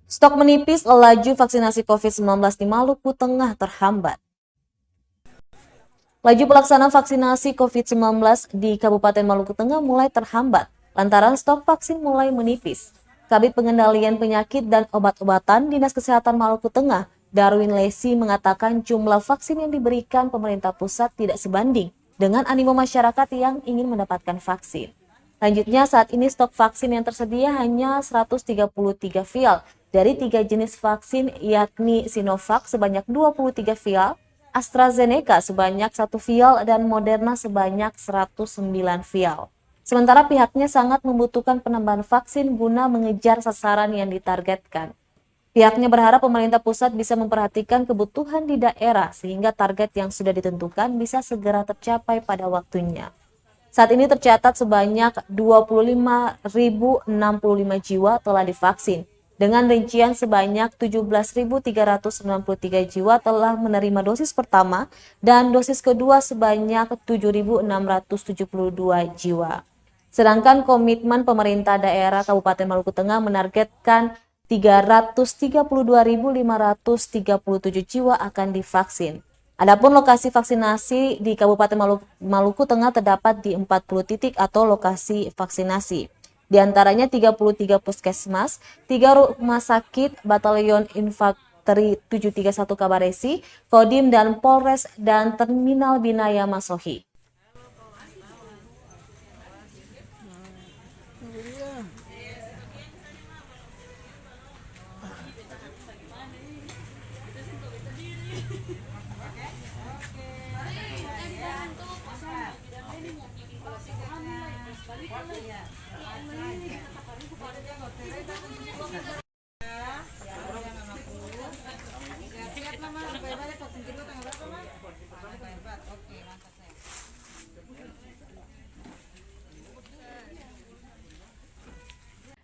Stok menipis, laju vaksinasi COVID-19 di Maluku Tengah terhambat. Laju pelaksanaan vaksinasi COVID-19 di Kabupaten Maluku Tengah mulai terhambat lantaran stok vaksin mulai menipis. Kabid Pengendalian Penyakit dan Obat-obatan Dinas Kesehatan Maluku Tengah, Darwin Lesi, mengatakan jumlah vaksin yang diberikan pemerintah pusat tidak sebanding dengan animo masyarakat yang ingin mendapatkan vaksin. Lanjutnya, saat ini stok vaksin yang tersedia hanya 133 vial dari 3 jenis vaksin, yakni Sinovac sebanyak 23 vial, AstraZeneca sebanyak 1 vial, dan Moderna sebanyak 109 vial. Sementara pihaknya sangat membutuhkan penambahan vaksin guna mengejar sasaran yang ditargetkan. Pihaknya berharap pemerintah pusat bisa memperhatikan kebutuhan di daerah sehingga target yang sudah ditentukan bisa segera tercapai pada waktunya. Saat ini tercatat sebanyak 25.065 jiwa telah divaksin, dengan rincian sebanyak 17.393 jiwa telah menerima dosis pertama dan dosis kedua sebanyak 7.672 jiwa. Sedangkan komitmen pemerintah daerah Kabupaten Maluku Tengah menargetkan 332.537 jiwa akan divaksin. Adapun lokasi vaksinasi di Kabupaten Maluku Tengah terdapat di 40 titik atau lokasi vaksinasi. Di antaranya 33 puskesmas, 3 rumah sakit, Batalion Infanteri 731 Kabaresi, Kodim dan Polres, dan Terminal Binaya Masohi.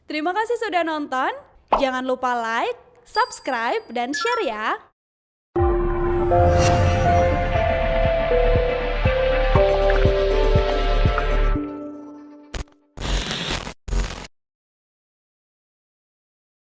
Terima kasih sudah nonton. Jangan lupa like, subscribe, dan share ya.